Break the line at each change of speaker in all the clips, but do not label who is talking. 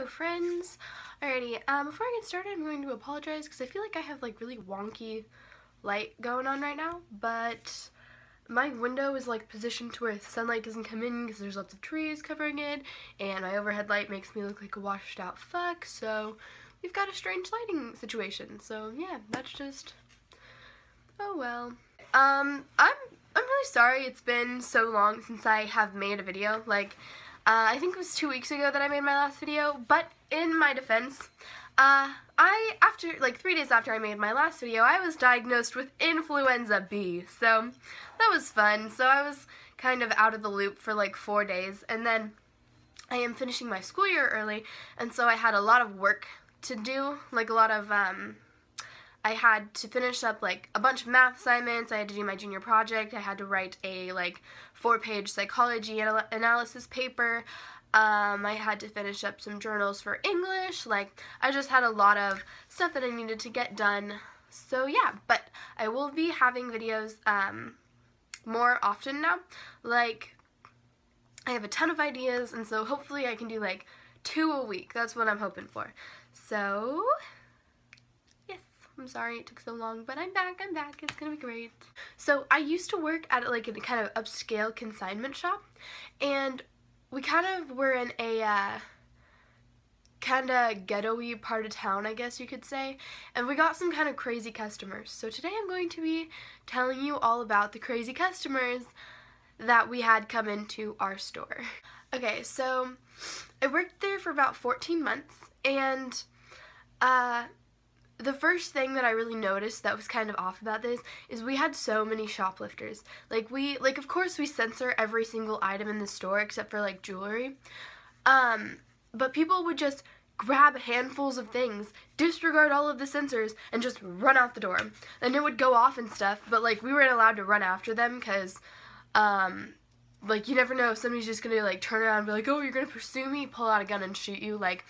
Hello friends! Alrighty, before I get started I'm going to apologize because I feel like I have like really wonky light going on right now, but my window is like positioned to where sunlight doesn't come in because there's lots of trees covering it, and my overhead light makes me look like a washed out fuck, so we've got a strange lighting situation, so yeah, that's just, oh well. I'm really sorry it's been so long since I have made a video. Like, I think it was 2 weeks ago that I made my last video, but in my defense, after, like 3 days after I made my last video, I was diagnosed with influenza B, so that was fun. So I was kind of out of the loop for like 4 days, and then I am finishing my school year early, and so I had a lot of work to do, like a lot of, I had to finish up like a bunch of math assignments, I had to do my junior project, I had to write a like 4-page psychology analysis paper, I had to finish up some journals for English, like I just had a lot of stuff that I needed to get done. So yeah, but I will be having videos more often now. Like, I have a ton of ideas, and so hopefully I can do like 2 a week. That's what I'm hoping for. So I'm sorry it took so long, but I'm back, it's gonna be great. So I used to work at like a kind of upscale consignment shop, and we kind of were in a kind of ghetto-y part of town, I guess you could say, and we got some kind of crazy customers. So today I'm going to be telling you all about the crazy customers that we had come into our store. Okay, so I worked there for about 14 months, and the first thing that I really noticed that was kind of off about this is we had so many shoplifters. Like, of course we censor every single item in the store except for like jewelry. But people would just grab handfuls of things, disregard all of the censors, and just run out the door. And it would go off and stuff, but like we weren't allowed to run after them because, like, you never know if somebody's just gonna like turn around and be like, oh, you're gonna pursue me, pull out a gun and shoot you. Like,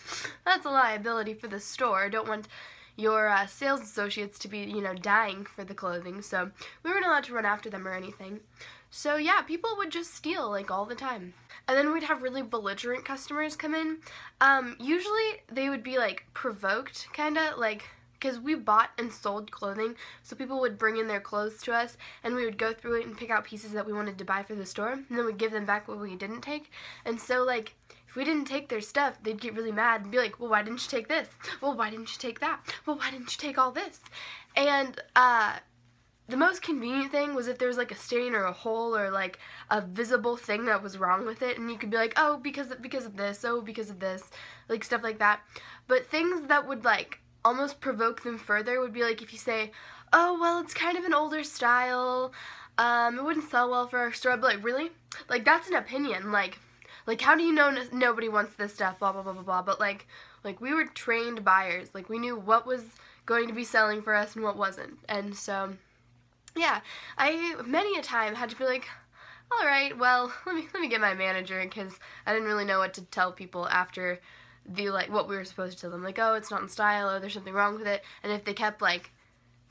that's a liability for the store. I don't want your sales associates to be, you know, dying for the clothing, so we weren't allowed to run after them or anything. So yeah, people would just steal like all the time. And then we'd have really belligerent customers come in. Usually they would be like provoked, kinda, like, because we bought and sold clothing, so people would bring in their clothes to us, and we would go through it and pick out pieces that we wanted to buy for the store, and then we'd give them back what we didn't take. And so, like, if we didn't take their stuff, they'd get really mad and be like, well, why didn't you take this? Well, why didn't you take that? Well, why didn't you take all this? And the most convenient thing was if there was like a stain or a hole or like a visible thing that was wrong with it, and you could be like, oh, because of this, oh, because of this, like stuff like that. But things that would like almost provoke them further would be like if you say, oh, well, it's kind of an older style, it wouldn't sell well for our store. But like, really? Like, that's an opinion. Like how do you know nobody wants this stuff, blah, blah, blah, blah, blah. But like we were trained buyers. Like, we knew what was going to be selling for us and what wasn't. And so, yeah, I many a time had to be like, all right, well, let me get my manager, because I didn't really know what to tell people after the, like, what we were supposed to tell them. Like, oh, it's not in style, or there's something wrong with it. And if they kept like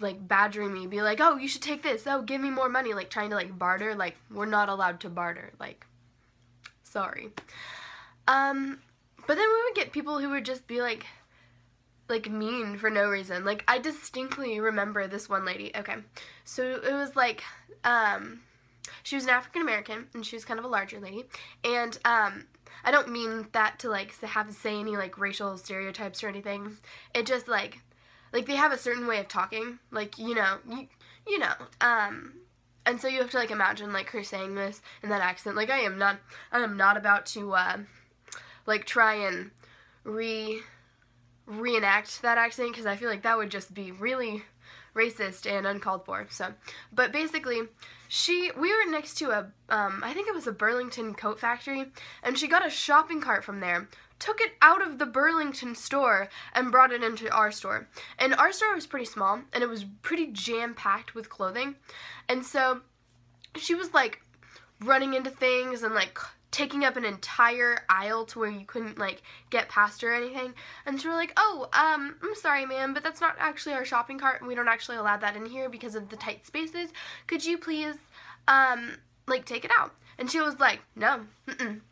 badgering me, be like, oh, you should take this, oh, give me more money, like trying to like barter, like, we're not allowed to barter, like, sorry. But then we would get people who would just be like mean for no reason. Like, I distinctly remember this one lady. Okay, so it was like, she was an African American, and she was kind of a larger lady, and I don't mean that to like have to say any like racial stereotypes or anything. It just like they have a certain way of talking, like, you know, and so you have to like imagine like her saying this in that accent. Like, I am not about to like try and reenact that accent, because I feel like that would just be really racist and uncalled for. So, but basically, we were next to a I think it was a Burlington coat factory, and she got a shopping cart from there, took it out of the Burlington store, and brought it into our store. And our store was pretty small, and it was pretty jam-packed with clothing, and so she was like running into things and like taking up an entire aisle to where you couldn't like get past her or anything. And so we're like, oh, I'm sorry, ma'am, but that's not actually our shopping cart, and we don't actually allow that in here because of the tight spaces. Could you please like take it out? And she was like, no,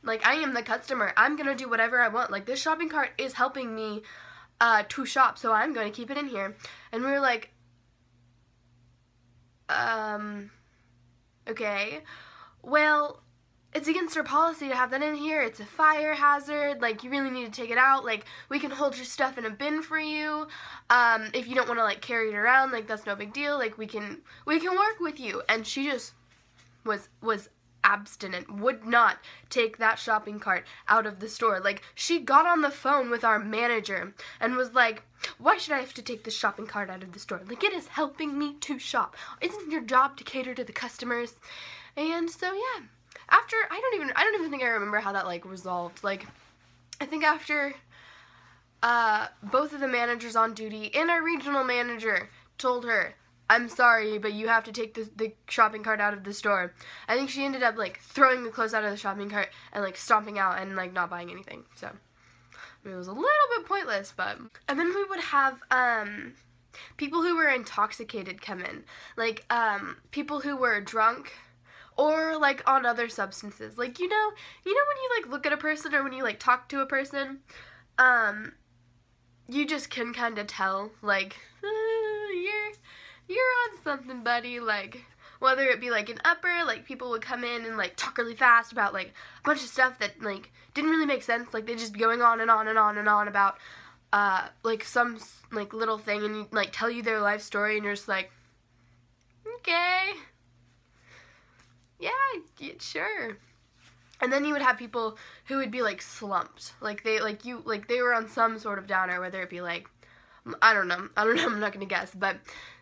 like, I am the customer. I'm gonna do whatever I want. Like, this shopping cart is helping me to shop, so I'm going to keep it in here. And we were like, okay, well, it's against our policy to have that in here. It's a fire hazard. Like, you really need to take it out. Like, we can hold your stuff in a bin for you. If you don't want to, like, carry it around, like, that's no big deal. Like, we can work with you. And she just was abstinent, would not take that shopping cart out of the store. Like, she got on the phone with our manager and was like, why should I have to take this shopping cart out of the store? Like, it is helping me to shop. Isn't your job to cater to the customers? And so, yeah. After, I don't even think I remember how that, like, resolved. Like, I think after both of the managers on duty and our regional manager told her, I'm sorry, but you have to take the shopping cart out of the store. I think she ended up, like, throwing the clothes out of the shopping cart and, like, stomping out and, like, not buying anything. So, it was a little bit pointless, but... And then we would have, people who were intoxicated come in. Like, people who were drunk or, like, on other substances. Like, you know when you, like, look at a person or when you, like, talk to a person, you just can kind of tell, like, you're on something, buddy. Like, whether it be, like, an upper, like, people would come in and, like, talk really fast about, like, a bunch of stuff that, like, didn't really make sense. Like, they'd just be going on and on and on and on about, like, some, like, little thing, and, like, tell you their life story, and you're just like, okay, yeah, sure. And then you would have people who would be, like, slumped. Like, they were on some sort of downer, whether it be, like, I don't know, I'm not gonna guess, but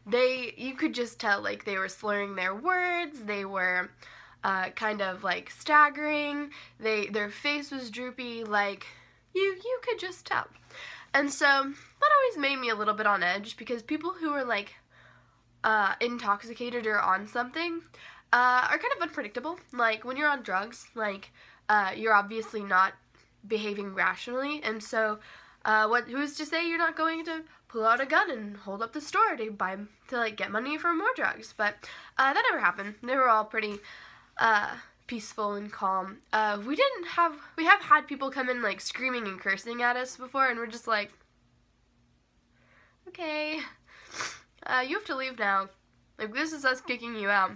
you could just tell, like, they were slurring their words, they were, kind of, like, staggering, their face was droopy, like, you could just tell. And so, that always made me a little bit on edge, because people who are, like, intoxicated or on something, are kind of unpredictable. Like, when you're on drugs, like, you're obviously not behaving rationally, and so, who's to say you're not going to pull out a gun and hold up the store to like, get money for more drugs? But, that never happened. They were all pretty, peaceful and calm. We have had people come in, like, screaming and cursing at us before, and we're just like, okay, you have to leave now. Like, this is us kicking you out.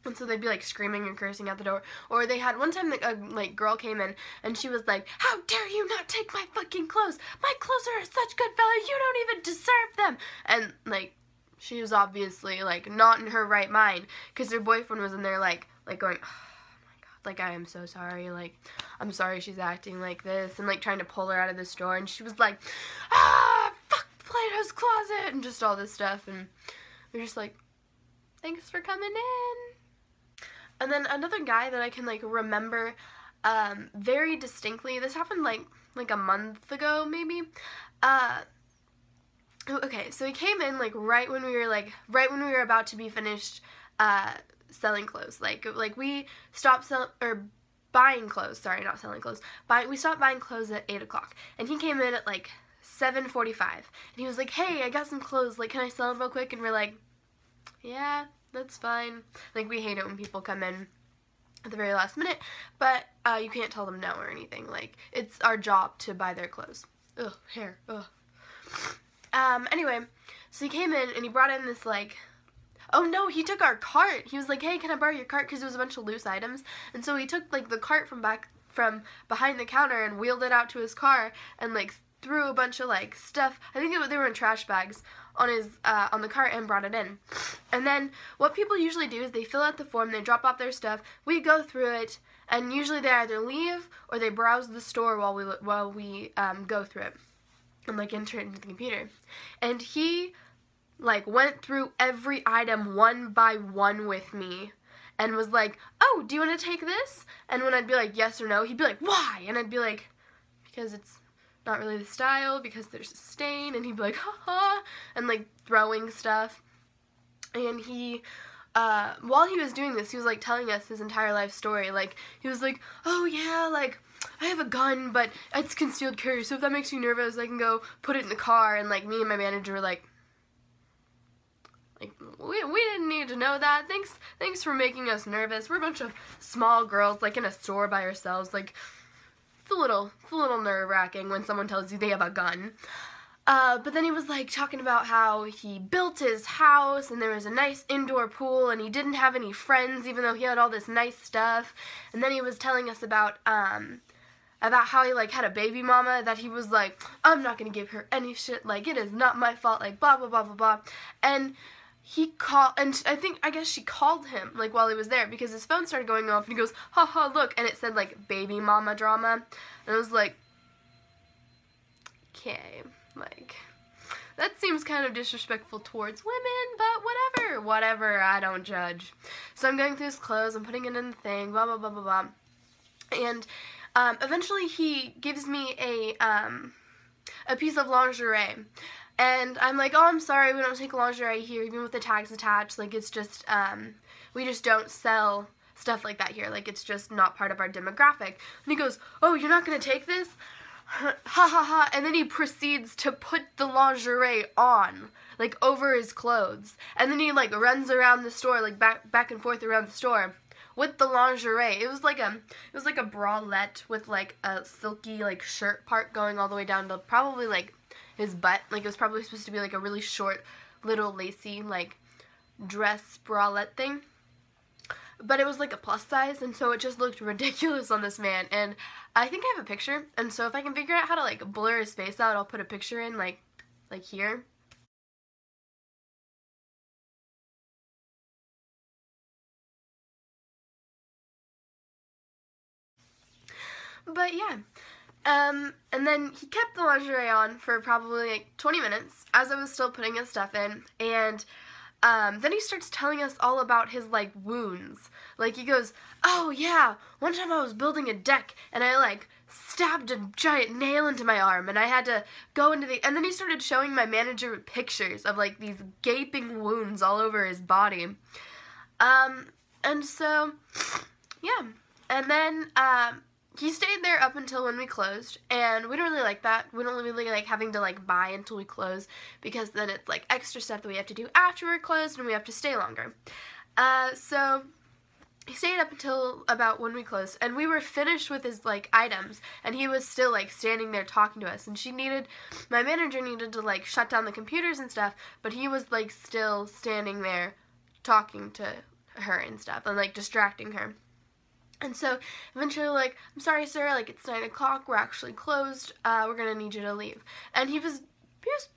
And so they'd be, like, screaming and cursing at the door. Or they had, one time, like, girl came in, and she was like, how dare you not take my fucking clothes? My clothes are such good value, you don't even deserve them! And, like, she was obviously, like, not in her right mind, because her boyfriend was in there, like going, oh my god, like, I am so sorry, like, I'm sorry she's acting like this, and, like, trying to pull her out of the store, and she was like, fuck Plato's Closet, and just all this stuff, and we're just like, thanks for coming in. And then another guy that I can, like, remember very distinctly, this happened, like a month ago, maybe, okay, so he came in, like, right when we were about to be finished, selling clothes, like, we stopped buying clothes, sorry, not selling clothes, we stopped buying clothes at 8 o'clock, and he came in at, like, 7:45, and he was like, hey, I got some clothes, like, can I sell them real quick? And we're like, yeah, that's fine. Like, we hate it when people come in at the very last minute, but you can't tell them no or anything. Like, it's our job to buy their clothes. Ugh, hair, ugh. Anyway, so he came in and he brought in this, like, oh no, he took our cart. He was like, hey, can I borrow your cart? Because it was a bunch of loose items. And so he took, like, the cart from behind the counter and wheeled it out to his car and, like, threw a bunch of, like, stuff. I think they were in trash bags on the cart and brought it in. And then what people usually do is they fill out the form, they drop off their stuff, we go through it, and usually they either leave or they browse the store while we go through it and, like, enter it into the computer. And he, like, went through every item one by one with me and was like, oh, do you want to take this? And when I'd be like, yes or no, he'd be like, why? And I'd be like, because it's not really the style, because there's a stain, and he'd be like, haha, and, like, throwing stuff. And he, while he was doing this, he was, like, telling us his entire life story. Like, he was like, oh yeah, like, I have a gun, but it's concealed carry, so if that makes you nervous, I can go put it in the car. And, like, me and my manager were like, we didn't need to know that. Thanks for making us nervous. We're a bunch of small girls, like, in a store by ourselves. Like, it's a little nerve-wracking when someone tells you they have a gun. But then he was, like, talking about how he built his house, and there was a nice indoor pool, and he didn't have any friends, even though he had all this nice stuff. And then he was telling us about how he, like, had a baby mama, that he was like, I'm not gonna give her any shit, like, it is not my fault, like, blah, blah, blah, blah, blah. And he called, and I guess she called him, like, while he was there, because his phone started going off, and he goes, haha, look, and it said, like, baby mama drama. And I was like, okay. Like, that seems kind of disrespectful towards women, but whatever, I don't judge. So I'm going through his clothes, I'm putting it in the thing, blah, blah, blah, blah, blah. And eventually he gives me a piece of lingerie. And I'm like, oh, I'm sorry, we don't take lingerie here, even with the tags attached. Like, it's just, we just don't sell stuff like that here. Like, it's just not part of our demographic. And he goes, oh, you're not going to take this? Ha ha ha, and then he proceeds to put the lingerie on, like, over his clothes, and then he, like, runs around the store, like, back and forth around the store with the lingerie. It was like a bralette with, like, a silky, like, shirt part going all the way down to probably, like, his butt. Like, it was probably supposed to be, like, a really short, little lacy, like, dress bralette thing. But it was, like, a plus size, and so it just looked ridiculous on this man. And I think I have a picture, and so if I can figure out how to, like, blur his face out, I'll put a picture in, like here. But, yeah. And then he kept the lingerie on for probably, like, 20 minutes, as I was still putting his stuff in, and then he starts telling us all about his, like, wounds. Like, he goes, oh, yeah, one time I was building a deck, and I, like, stabbed a giant nail into my arm, and I had to go into the... And then he started showing my manager pictures of, like, these gaping wounds all over his body. And so, yeah. And then, he stayed there up until when we closed, and we don't really like that. We don't really like having to, like, buy until we close, because then it's, like, extra stuff that we have to do after we're closed, and we have to stay longer. So he stayed up until about when we closed, and we were finished with his, like, items, and he was still, like, standing there talking to us, and my manager needed to, like, shut down the computers and stuff, but he was, like, still standing there talking to her and stuff, and, like, distracting her. And so, eventually, like, I'm sorry, sir, like, it's 9 o'clock, we're actually closed, we're gonna need you to leave. And he was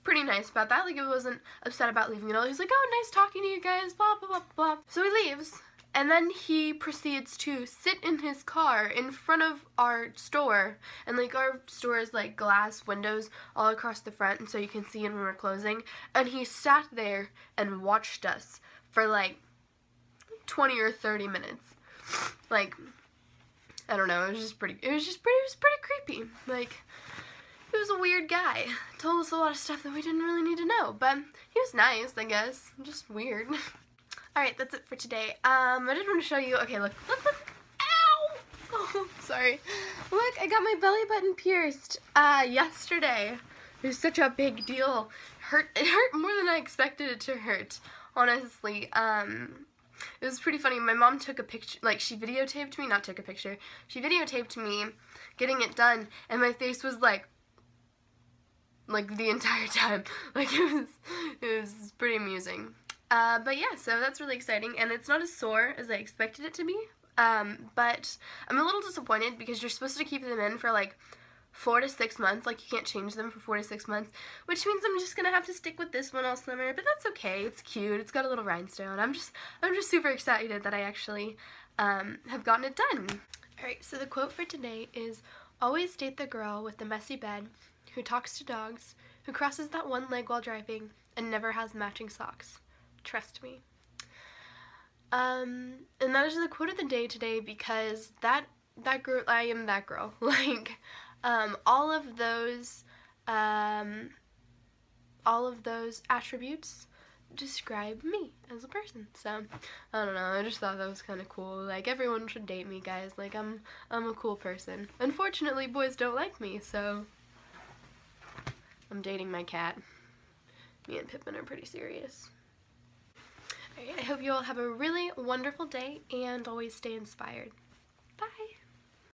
pretty nice about that, like, he wasn't upset about leaving at all. He was like, oh, nice talking to you guys, blah, blah, blah, blah. So he leaves, and then he proceeds to sit in his car in front of our store, and, like, our store is, like, glass windows all across the front, and so you can see it when we're closing, and he sat there and watched us for, like, 20 or 30 minutes. Like, I don't know, it was pretty creepy. Like, he was a weird guy. Told us a lot of stuff that we didn't really need to know, but he was nice, I guess. Just weird. Alright, that's it for today. I just want to show you, okay, look, ow! Oh, sorry. Look, I got my belly button pierced, yesterday. It was such a big deal. It hurt more than I expected it to hurt, honestly. It was pretty funny. My mom took a picture, like, she videotaped me, not took a picture, she videotaped me getting it done, and my face was like, the entire time. Like, it was pretty amusing. But yeah, so that's really exciting, and it's not as sore as I expected it to be, but I'm a little disappointed because you're supposed to keep them in for, like, 4 to 6 months, like, you can't change them for 4 to 6 months, which means I'm just gonna have to stick with this one all summer, but that's okay, it's cute, it's got a little rhinestone. I'm just super excited that I actually, have gotten it done. Alright, so the quote for today is, always date the girl with the messy bed, who talks to dogs, who crosses that one leg while driving, and never has matching socks. Trust me. And that is the quote of the day today, because that girl, I am that girl, like, all of those attributes describe me as a person. So, I don't know, I just thought that was kind of cool. Like, everyone should date me, guys. Like, I'm a cool person. Unfortunately, boys don't like me, so I'm dating my cat. Me and Pippin are pretty serious. I hope you all have a really wonderful day and always stay inspired.